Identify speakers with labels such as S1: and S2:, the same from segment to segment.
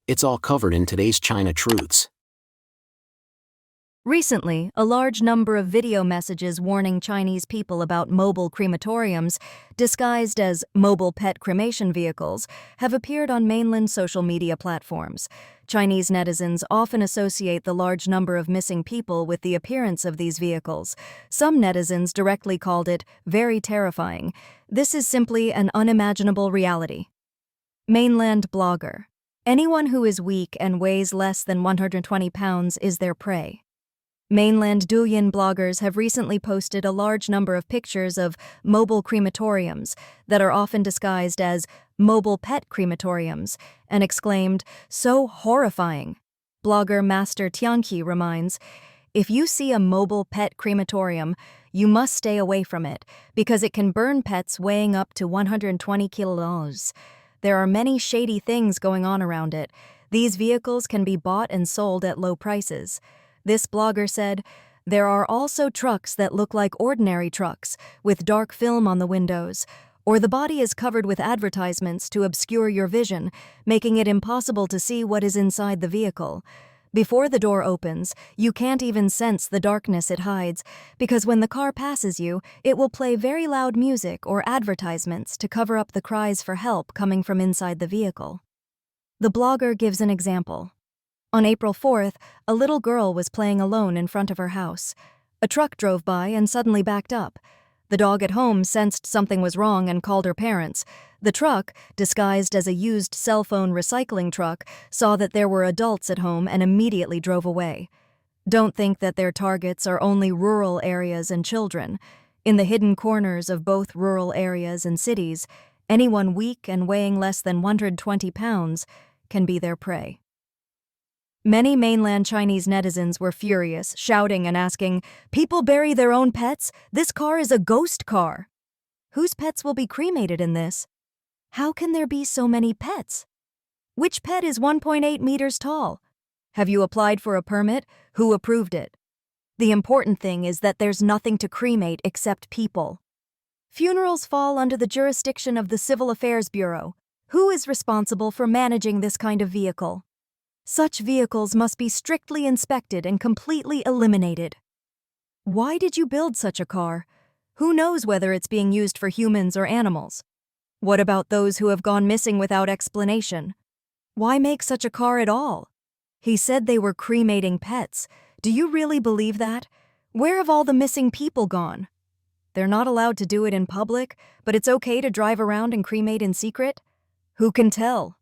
S1: It's all covered in today's China Truths.
S2: Recently, a large number of video messages warning Chinese people about mobile crematoriums, disguised as mobile pet cremation vehicles, have appeared on mainland social media platforms. Chinese netizens often associate the large number of missing people with the appearance of these vehicles. Some netizens directly called it very terrifying. This is simply an unimaginable reality. Mainland blogger. Anyone who is weak and weighs less than 120 pounds is their prey. Mainland Douyin bloggers have recently posted a large number of pictures of mobile crematoriums that are often disguised as mobile pet crematoriums and exclaimed, "So horrifying." Blogger Master Tianqi reminds, "If you see a mobile pet crematorium, you must stay away from it because it can burn pets weighing up to 120 kilos. There are many shady things going on around it. These vehicles can be bought and sold at low prices." This blogger said, "There are also trucks that look like ordinary trucks, with dark film on the windows, or the body is covered with advertisements to obscure your vision, making it impossible to see what is inside the vehicle. Before the door opens, you can't even sense the darkness it hides, because when the car passes you, it will play very loud music or advertisements to cover up the cries for help coming from inside the vehicle." The blogger gives an example. On April 4th, a little girl was playing alone in front of her house. A truck drove by and suddenly backed up. The dog at home sensed something was wrong and called her parents. The truck, disguised as a used cell phone recycling truck, saw that there were adults at home and immediately drove away. Don't think that their targets are only rural areas and children. In the hidden corners of both rural areas and cities, anyone weak and weighing less than 120 pounds can be their prey. Many mainland Chinese netizens were furious, shouting and asking, "People bury their own pets? This car is a ghost car. Whose pets will be cremated in this? How can there be so many pets? Which pet is 1.8 meters tall? Have you applied for a permit? Who approved it? The important thing is that there's nothing to cremate except people. Funerals fall under the jurisdiction of the Civil Affairs Bureau. Who is responsible for managing this kind of vehicle? Such vehicles must be strictly inspected and completely eliminated. Why did you build such a car? Who knows whether it's being used for humans or animals? What about those who have gone missing without explanation? Why make such a car at all? He said they were cremating pets. Do you really believe that? Where have all the missing people gone? They're not allowed to do it in public, but it's okay to drive around and cremate in secret? Who can tell?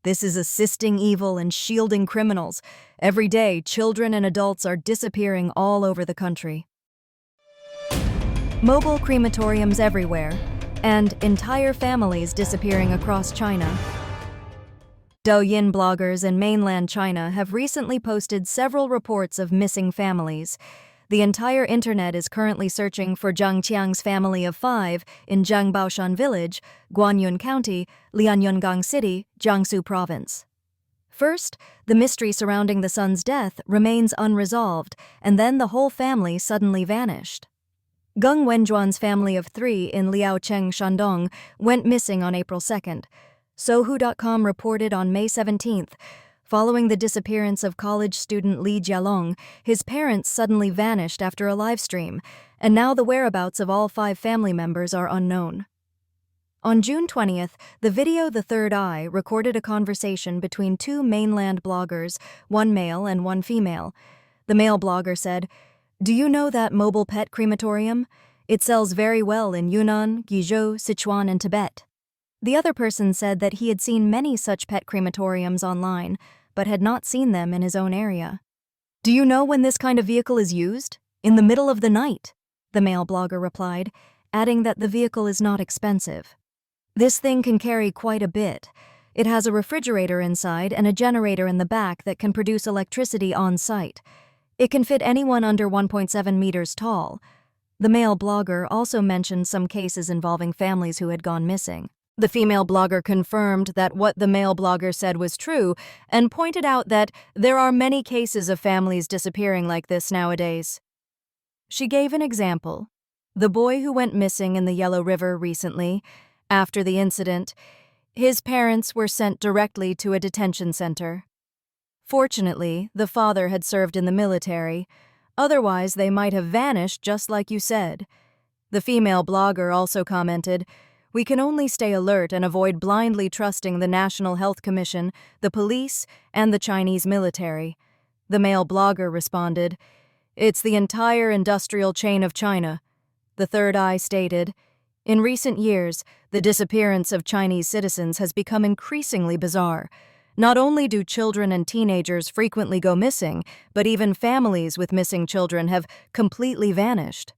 S2: This is assisting evil and shielding criminals. Every day, children and adults are disappearing all over the country. Mobile crematoriums everywhere, and entire families disappearing across China. Douyin bloggers in mainland China have recently posted several reports of missing families. The entire internet is currently searching for Zhang Qiang's family of 5 in Zhangbaoshan Village, Guanyun County, Lianyungang City, Jiangsu Province. First, the mystery surrounding the son's death remains unresolved, and then the whole family suddenly vanished. Geng Wenjuan's family of 3 in Liaocheng, Shandong, went missing on April 2nd. Sohu.com reported on May 17th, following the disappearance of college student Li Jialong, his parents suddenly vanished after a live stream, and now the whereabouts of all 5 family members are unknown. On June 20th, the video The Third Eye recorded a conversation between 2 mainland bloggers, one male and one female. The male blogger said, "Do you know that mobile pet crematorium? It sells very well in Yunnan, Guizhou, Sichuan, and Tibet." The other person said that he had seen many such pet crematoriums online, but had not seen them in his own area. "Do you know when this kind of vehicle is used? In the middle of the night," the male blogger replied, adding that the vehicle is not expensive. "This thing can carry quite a bit. It has a refrigerator inside and a generator in the back that can produce electricity on site. It can fit anyone under 1.7 meters tall." The male blogger also mentioned some cases involving families who had gone missing. The female blogger confirmed that what the male blogger said was true and pointed out that there are many cases of families disappearing like this nowadays. She gave an example. The boy who went missing in the Yellow River recently, after the incident, his parents were sent directly to a detention center. Fortunately, the father had served in the military. Otherwise, they might have vanished just like you said. The female blogger also commented, "We can only stay alert and avoid blindly trusting the National Health Commission, the police, and the Chinese military." The male blogger responded, "It's the entire industrial chain of China." The Third Eye stated, "In recent years, the disappearance of Chinese citizens has become increasingly bizarre. Not only do children and teenagers frequently go missing, but even families with missing children have completely vanished."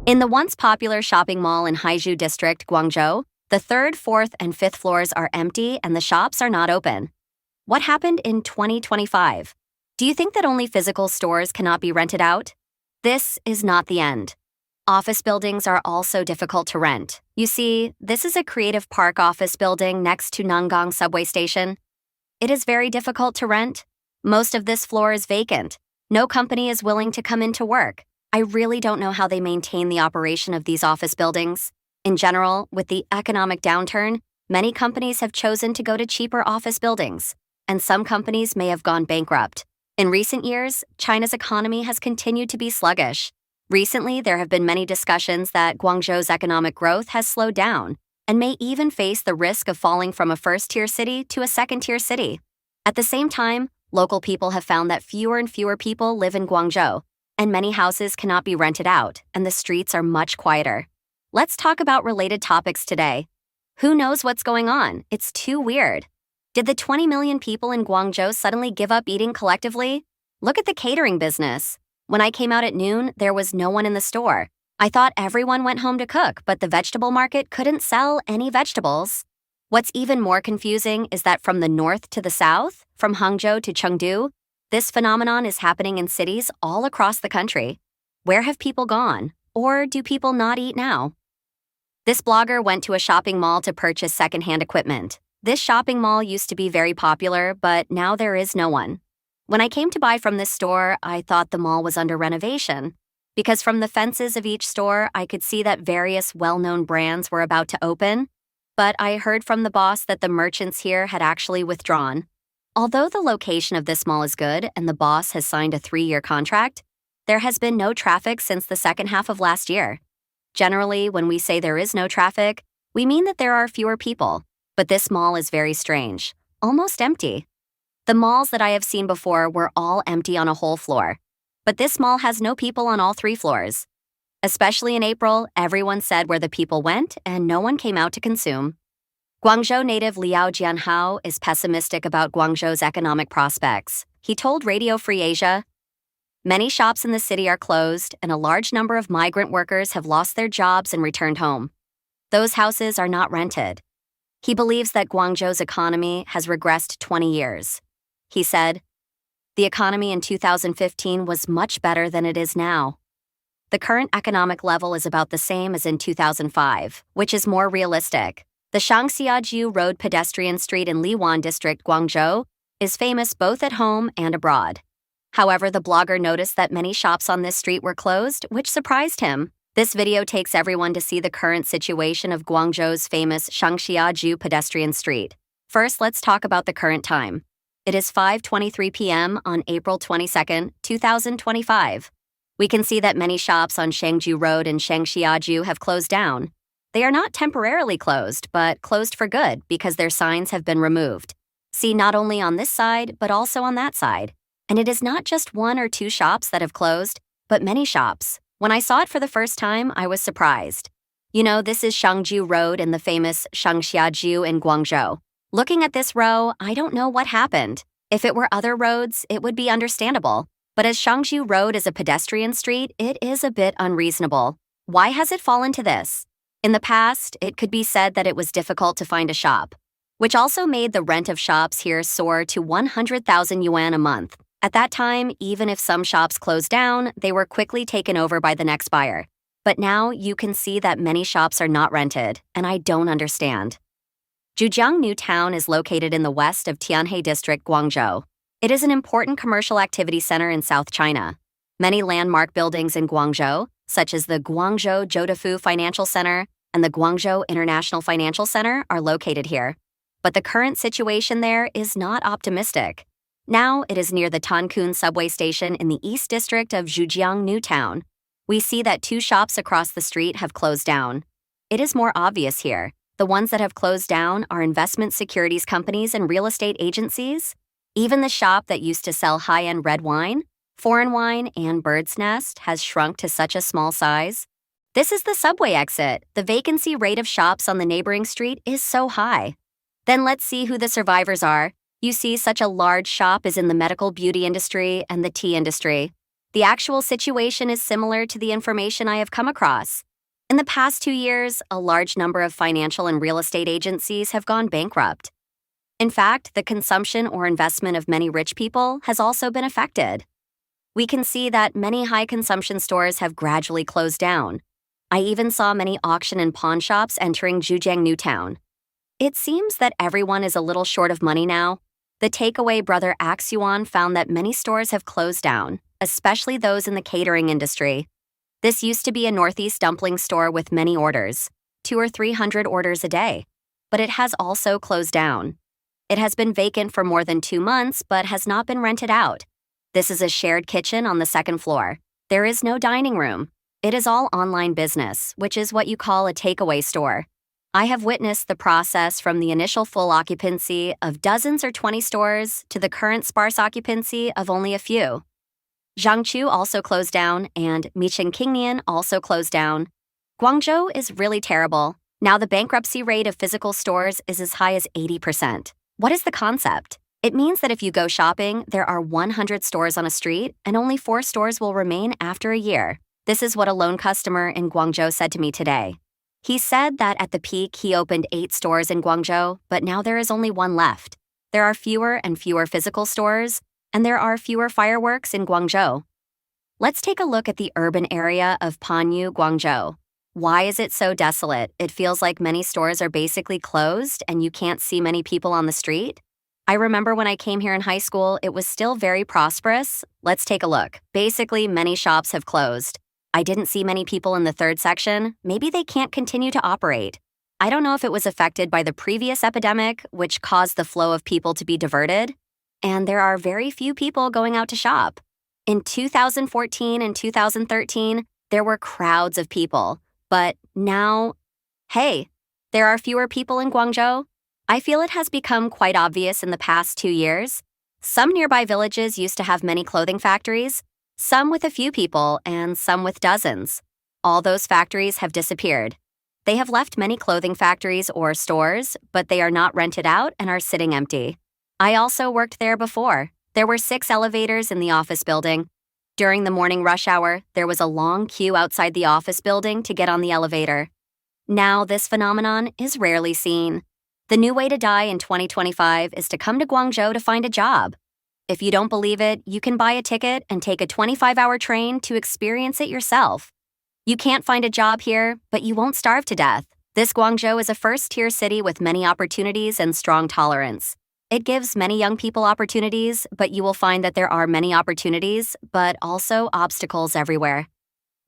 S3: In the once popular shopping mall in Haizhu District, Guangzhou, the third, fourth, and fifth floors are empty and the shops are not open. What happened in 2025? Do you think that only physical stores cannot be rented out? This is not the end. Office buildings are also difficult to rent. You see, this is a Creative Park office building next to Nangang subway station. It is very difficult to rent. Most of this floor is vacant. No company is willing to come into work. I really don't know how they maintain the operation of these office buildings. In general, with the economic downturn, many companies have chosen to go to cheaper office buildings, and some companies may have gone bankrupt. In recent years, China's economy has continued to be sluggish. Recently, there have been many discussions that Guangzhou's economic growth has slowed down and may even face the risk of falling from a first-tier city to a second-tier city. At the same time, local people have found that fewer and fewer people live in Guangzhou, and many houses cannot be rented out, and the streets are much quieter. Let's talk about related topics today. Who knows what's going on? It's too weird. Did the 20 million people in Guangzhou suddenly give up eating collectively? Look at the catering business. When I came out at noon, there was no one in the store. I thought everyone went home to cook, but the vegetable market couldn't sell any vegetables. What's even more confusing is that from the north to the south, from Hangzhou to Chengdu, this phenomenon is happening in cities all across the country. Where have people gone? Or do people not eat now? This blogger went to a shopping mall to purchase secondhand equipment. This shopping mall used to be very popular, but now there is no one. When I came to buy from this store, I thought the mall was under renovation, because from the fences of each store, I could see that various well-known brands were about to open, but I heard from the boss that the merchants here had actually withdrawn. Although the location of this mall is good and the boss has signed a 3-year contract, there has been no traffic since the second half of last year. Generally, when we say there is no traffic, we mean that there are fewer people, but this mall is very strange, almost empty. The malls that I have seen before were all empty on a whole floor, but this mall has no people on all 3 floors. Especially in April, everyone said where the people went and no one came out to consume. Guangzhou native Liao Jianhao is pessimistic about Guangzhou's economic prospects. He told Radio Free Asia, "Many shops in the city are closed and a large number of migrant workers have lost their jobs and returned home. Those houses are not rented." He believes that Guangzhou's economy has regressed 20 years. He said, "The economy in 2015 was much better than it is now. The current economic level is about the same as in 2005, which is more realistic. The Shangju Road pedestrian street in Liwan District, Guangzhou, is famous both at home and abroad." However, the blogger noticed that many shops on this street were closed, which surprised him. This video takes everyone to see the current situation of Guangzhou's famous Shangju pedestrian street. First, let's talk about the current time. It is 5:23 p.m. on April 22, 2025. We can see that many shops on Shangju Road and Shangju have closed down. They are not temporarily closed, but closed for good because their signs have been removed. See not only on this side, but also on that side. And it is not just 1 or 2 shops that have closed, but many shops. When I saw it for the first time, I was surprised. You know, this is Shangju Road in the famous Shangju in Guangzhou. Looking at this row, I don't know what happened. If it were other roads, it would be understandable. But as Shangju Road is a pedestrian street, it is a bit unreasonable. Why has it fallen to this? In the past, it could be said that it was difficult to find a shop, which also made the rent of shops here soar to 100,000 yuan a month. At that time, even if some shops closed down, they were quickly taken over by the next buyer. But now you can see that many shops are not rented, and I don't understand. Zhujiang New Town is located in the west of Tianhe District, Guangzhou. It is an important commercial activity center in South China. Many landmark buildings in Guangzhou, such as the Guangzhou Jodefu Financial Center and the Guangzhou International Financial Center, are located here. But the current situation there is not optimistic. Now it is near the Tankun subway station in the East District of Zhujiang New Town. We see that 2 shops across the street have closed down. It is more obvious here. The ones that have closed down are investment securities companies and real estate agencies. Even the shop that used to sell high-end red wine, foreign wine, and bird's nest has shrunk to such a small size. This is the subway exit. The vacancy rate of shops on the neighboring street is so high. Then let's see who the survivors are. You see, such a large shop is in the medical beauty industry and the tea industry. The actual situation is similar to the information I have come across. In the past 2 years, a large number of financial and real estate agencies have gone bankrupt. In fact, the consumption or investment of many rich people has also been affected. We can see that many high-consumption stores have gradually closed down. I even saw many auction and pawn shops entering Zhujiang New Town. It seems that everyone is a little short of money now. The takeaway brother Axuan found that many stores have closed down, especially those in the catering industry. This used to be a Northeast dumpling store with many orders, 200 or 300 orders a day, but it has also closed down. It has been vacant for more than 2 months, but has not been rented out. This is a shared kitchen on the 2nd floor. There is no dining room. It is all online business, which is what you call a takeaway store. I have witnessed the process from the initial full occupancy of dozens or 20 stores to the current sparse occupancy of only a few. Shangju also closed down, and Michengqingnian also closed down. Guangzhou is really terrible. Now the bankruptcy rate of physical stores is as high as 80%. What is the concept? It means that if you go shopping, there are 100 stores on a street, and only 4 stores will remain after a year. This is what a lone customer in Guangzhou said to me today. He said that at the peak he opened 8 stores in Guangzhou, but now there is only 1 left. There are fewer and fewer physical stores, and there are fewer fireworks in Guangzhou. Let's take a look at the urban area of Panyu, Guangzhou. Why is it so desolate? It feels like many stores are basically closed and you can't see many people on the street. I remember when I came here in high school, it was still very prosperous. Let's take a look. Basically, many shops have closed. I didn't see many people in the 3rd section. Maybe they can't continue to operate. I don't know if it was affected by the previous epidemic, which caused the flow of people to be diverted. And there are very few people going out to shop. In 2014 and 2013, there were crowds of people. But now, hey, there are fewer people in Guangzhou. I feel it has become quite obvious in the past 2 years. Some nearby villages used to have many clothing factories, some with a few people and some with dozens. All those factories have disappeared. They have left many clothing factories or stores, but they are not rented out and are sitting empty. I also worked there before. There were 6 elevators in the office building. During the morning rush hour, there was a long queue outside the office building to get on the elevator. Now, this phenomenon is rarely seen. The new way to die in 2025 is to come to Guangzhou to find a job. If you don't believe it, you can buy a ticket and take a 25-hour train to experience it yourself. You can't find a job here, but you won't starve to death. This Guangzhou is a first-tier city with many opportunities and strong tolerance. It gives many young people opportunities, but you will find that there are many opportunities, but also obstacles everywhere.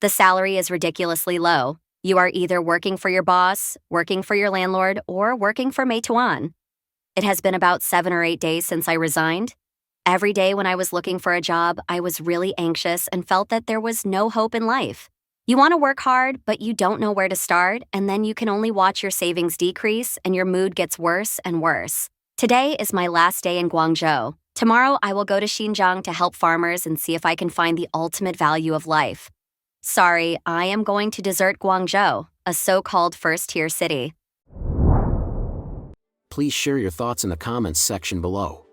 S3: The salary is ridiculously low. You are either working for your boss, working for your landlord, or working for Meituan. It has been about 7 or 8 days since I resigned. Every day when I was looking for a job, I was really anxious and felt that there was no hope in life. You want to work hard, but you don't know where to start, and then you can only watch your savings decrease and your mood gets worse and worse. Today is my last day in Guangzhou. Tomorrow I will go to Xinjiang to help farmers and see if I can find the ultimate value of life. Sorry, I am going to desert Guangzhou, a so-called first-tier city.
S1: Please share your thoughts in the comments section below.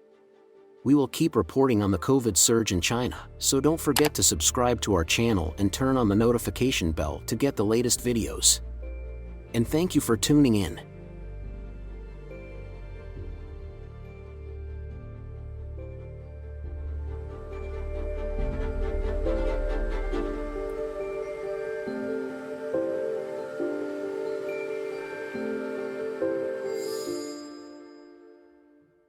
S1: We will keep reporting on the COVID surge in China, so don't forget to subscribe to our channel and turn on the notification bell to get the latest videos. And thank you for tuning in.